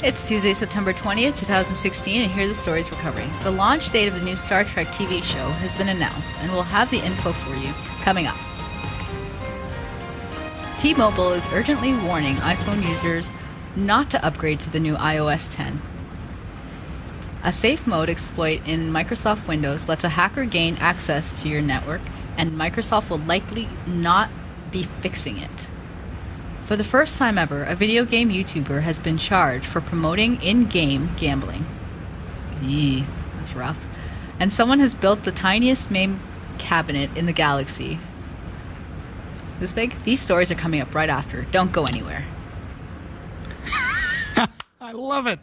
It's Tuesday, September 20th, 2016, and here are the stories we're covering. The launch date of the new Star Trek TV show has been announced, and we'll have the info for you coming up. T-Mobile is urgently warning iPhone users not to upgrade to the new iOS 10. A safe mode exploit in Microsoft Windows lets a hacker gain access to your network, and Microsoft will likely not be fixing it. For the first time ever, a video game YouTuber has been charged for promoting in-game gambling. Eee, that's rough. And someone has built the tiniest MAME cabinet in the galaxy. This big? These stories are coming up right after. Don't go anywhere. I love it.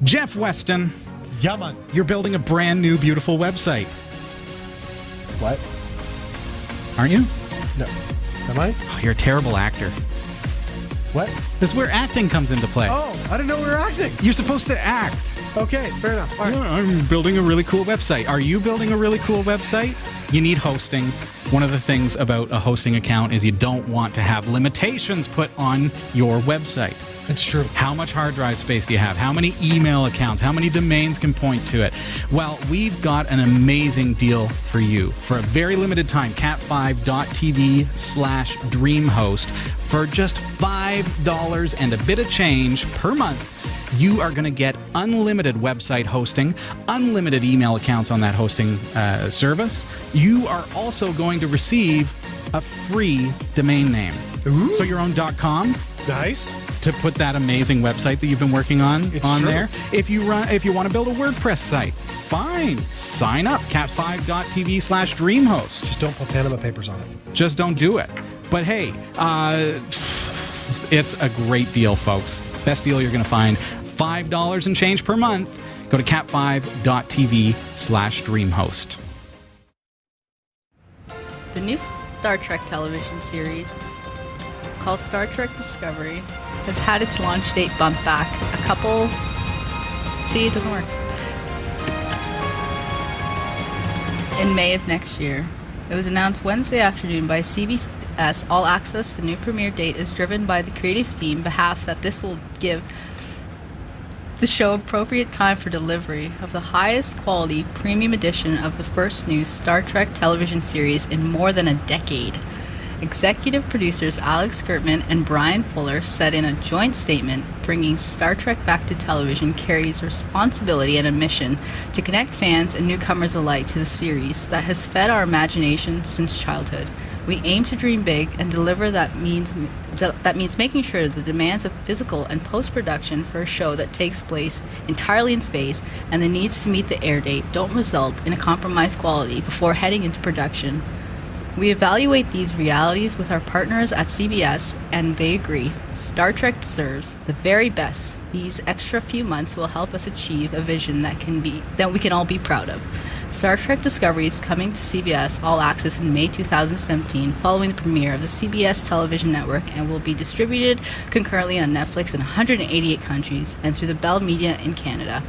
Jeff Weston, Yeah, man. you're building a brand new, beautiful website, What? aren't you? No. Am I? Oh, you're a terrible actor. What? This is where acting comes into play. Oh, I didn't know we were acting. You're supposed to act. Okay, fair enough. All right. Yeah, I'm building a really cool website. Are you building a really cool website? You need hosting. One of the things about a hosting account is you don't want to have limitations put on your website. It's true. How much hard drive space do you have? How many email accounts? How many domains can point to it? Well, we've got an amazing deal for you. For a very limited time, cat5.tv/dreamhost, for just $5 and a bit of change per month, you are going to get unlimited website hosting, unlimited email accounts on that hosting service. You are also going to receive a free domain name. Ooh. So your own .com, Nice. to put that amazing website that you've been working on It's on true. there. If you want to build a WordPress site, fine. Sign up, cat5.tv/dreamhost. Just don't put Panama Papers on it. Just don't do it. But hey, it's a great deal, folks. Best deal you're going to find. $5 and change per month. Go to cat5.tv/dreamhost. The new Star Trek television series, called Star Trek Discovery, has had its launch date bumped back a couple... See, it doesn't work. In May of next year. It was announced Wednesday afternoon by CBS All Access. The new premiere date is driven by the creative team behalf that this will give the show appropriate time for delivery of the highest quality premium edition of the first new Star Trek television series in more than a decade. Executive producers Alex Kurtzman and Brian Fuller said in a joint statement, bringing Star Trek back to television carries responsibility and a mission to connect fans and newcomers alike to the series that has fed our imagination since childhood. We aim to dream big and deliver. That means making sure the demands of physical and post-production for a show that takes place entirely in space and the needs to meet the air date don't result in a compromised quality before heading into production. We evaluate these realities with our partners at CBS, and they agree. Star Trek deserves the very best. These extra few months will help us achieve a vision that we can all be proud of. Star Trek Discovery is coming to CBS All Access in May 2017, following the premiere of the CBS television network, and will be distributed concurrently on Netflix in 188 countries and through the Bell Media in Canada.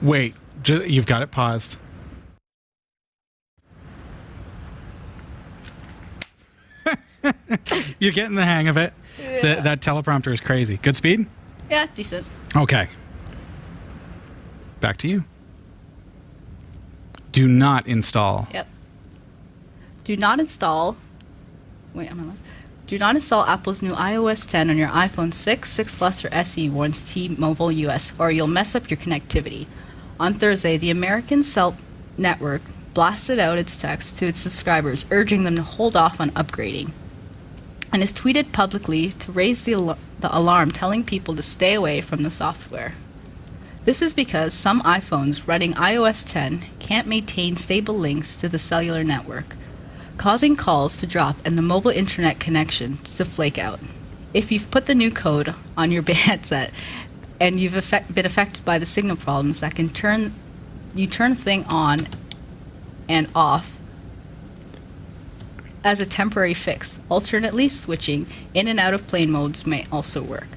Wait, you've got it paused. You're getting the hang of it. Yeah. That teleprompter is crazy. Good speed? Yeah, decent. Okay. Back to you. Do not install. Yep. Do not install... Wait, am I live? Do not install Apple's new iOS 10 on your iPhone 6, 6 Plus, or SE, warns T-Mobile US, or you'll mess up your connectivity. On Thursday, the American Cell Network blasted out its text to its subscribers, urging them to hold off on upgrading, and has tweeted publicly to raise the alarm, telling people to stay away from the software. This is because some iPhones running iOS 10 can't maintain stable links to the cellular network, causing calls to drop and the mobile internet connection to flake out. If you've put the new code on your headset and you've been affected by the signal problems, that can turn the thing on and off as a temporary fix. Alternately, switching in and out of plane modes may also work.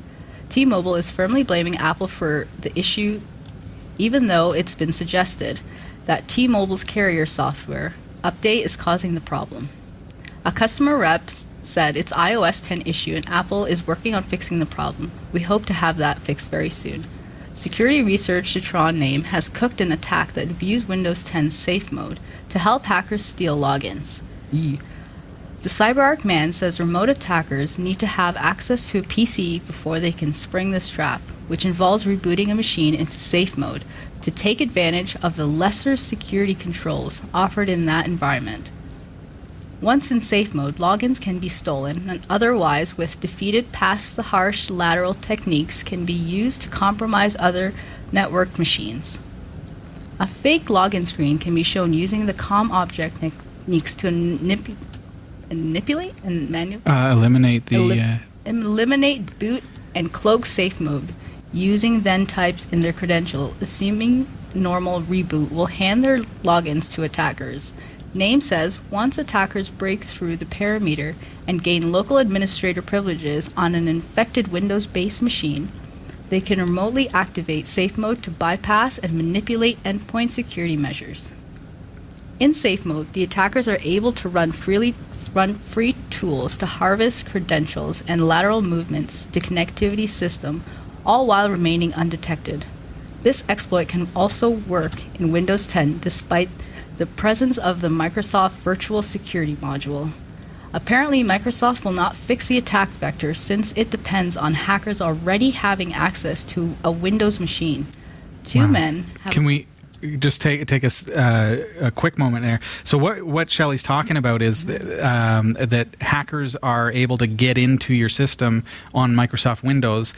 T-Mobile is firmly blaming Apple for the issue, even though it's been suggested that T-Mobile's carrier software update is causing the problem. A customer rep said it's iOS 10 issue and Apple is working on fixing the problem. We hope to have that fixed very soon. Security research Citron name has cooked an attack that views Windows 10's safe mode to help hackers steal logins. Yee. The CyberArk man says remote attackers need to have access to a PC before they can spring this trap, which involves rebooting a machine into safe mode to take advantage of the lesser security controls offered in that environment. Once in safe mode, logins can be stolen, and otherwise, with defeated past the harsh lateral techniques, can be used to compromise other networked machines. A fake login screen can be shown using the COM object techniques to manipulate and Eliminate the... eliminate boot and cloak safe mode using then types in their credential, assuming normal reboot will hand their logins to attackers. Name says once attackers break through the perimeter and gain local administrator privileges on an infected Windows-based machine, they can remotely activate safe mode to bypass and manipulate endpoint security measures. In safe mode, the attackers are able to run free tools to harvest credentials and lateral movements to connectivity system, all while remaining undetected. This exploit can also work in Windows 10 despite the presence of the Microsoft Virtual Security module. Apparently, Microsoft will not fix the attack vector since it depends on hackers already having access to a Windows machine. Two men have... Can we just take a quick moment there? So what Shelley's talking about is that hackers are able to get into your system on Microsoft Windows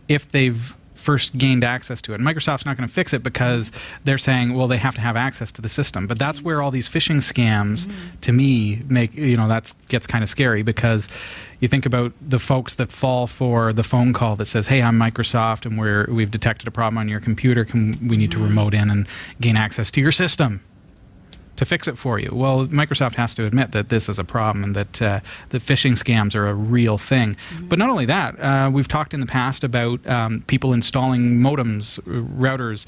if they've first gained access to it. And Microsoft's not going to fix it because they're saying, well, they have to have access to the system. But that's where all these phishing scams, to me, make, that gets kind of scary, because you think about the folks that fall for the phone call that says, hey, I'm Microsoft and we've detected a problem on your computer. We need to remote in and gain access to your system to fix it for you. Well, Microsoft has to admit that this is a problem and that the phishing scams are a real thing. But not only that, we've talked in the past about people installing modems, routers.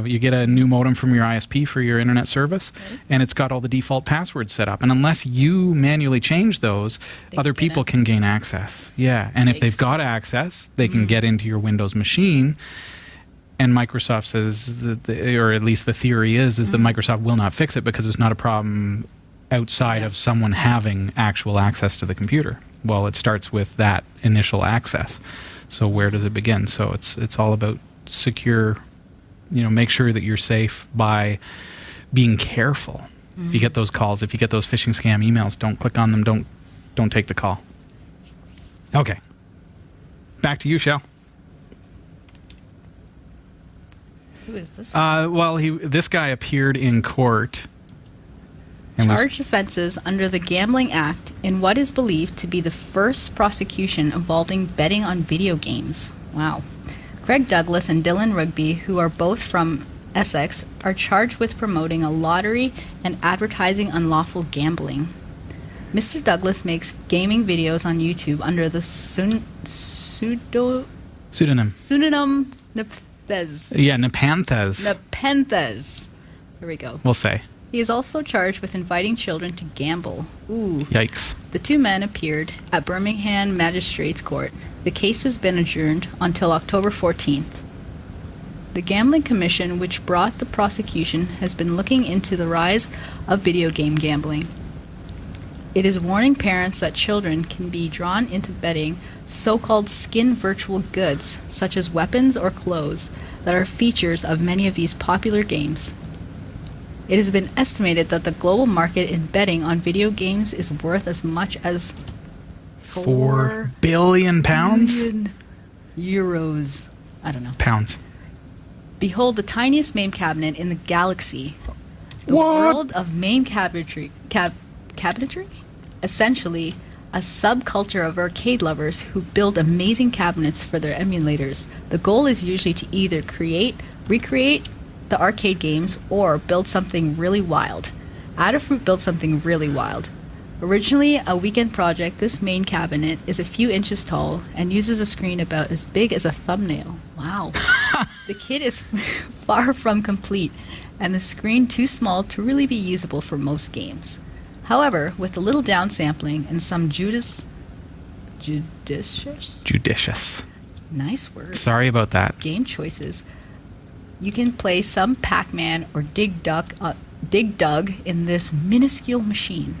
You get a new modem from your ISP for your internet service, and it's got all the default passwords set up. And unless you manually change those, other people can gain access. Yeah, and if they've got access, they can get into your Windows machine. And Microsoft says, or at least the theory is that Microsoft will not fix it because it's not a problem outside of someone having actual access to the computer. Well, it starts with that initial access. So where does it begin? So it's all about secure, make sure that you're safe by being careful. If you get those calls, if you get those phishing scam emails, don't click on them. Don't take the call. Okay. Back to you, Shell. Who is this? This guy appeared in court. And charged offenses under the Gambling Act in what is believed to be the first prosecution involving betting on video games. Wow. Craig Douglas and Dylan Rugby, who are both from Essex, are charged with promoting a lottery and advertising unlawful gambling. Mr. Douglas makes gaming videos on YouTube under the pseudonym Nepenthes. Yeah, Nepenthes. Nepenthes. There we go. We'll say. He is also charged with inviting children to gamble. Ooh. Yikes. The two men appeared at Birmingham Magistrates Court. The case has been adjourned until October 14th. The Gambling Commission, which brought the prosecution, has been looking into the rise of video game gambling. It is warning parents that children can be drawn into betting so-called skin virtual goods, such as weapons or clothes, that are features of many of these popular games. It has been estimated that the global market in betting on video games is worth as much as £4 billion? Euros. I don't know. Pounds. Behold the tiniest MAME cabinet in the galaxy. The world of MAME cabinetry? Essentially, a subculture of arcade lovers who build amazing cabinets for their emulators. The goal is usually to either recreate the arcade games, or build something really wild. Adafruit built something really wild. Originally a weekend project, this main cabinet is a few inches tall and uses a screen about as big as a thumbnail. Wow. The kit is far from complete, and the screen too small to really be usable for most games. However, with a little downsampling and some judicious, Judicious. nice word, Sorry about that. game choices, you can play some Pac-Man or Dig Dug in this minuscule machine.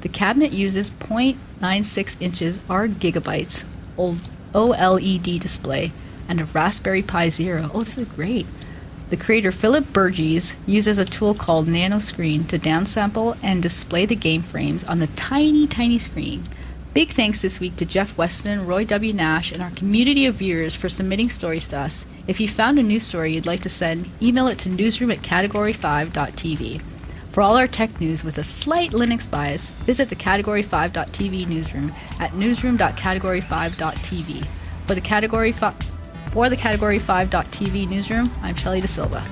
The cabinet uses 0.96 inches or gigabytes OLED display and a Raspberry Pi Zero. Oh, this is great. The creator Philip Burgess uses a tool called NanoScreen to downsample and display the game frames on the tiny screen. Big thanks this week to Jeff Weston, Roy W. Nash, and our community of viewers for submitting stories to us. If you found a news story you'd like to send, email it to newsroom@category5.tv. For all our tech news with a slight Linux bias, visit the category5.tv newsroom at newsroom.category5.tv. For the Category 5.tv newsroom, I'm Shelley De Silva.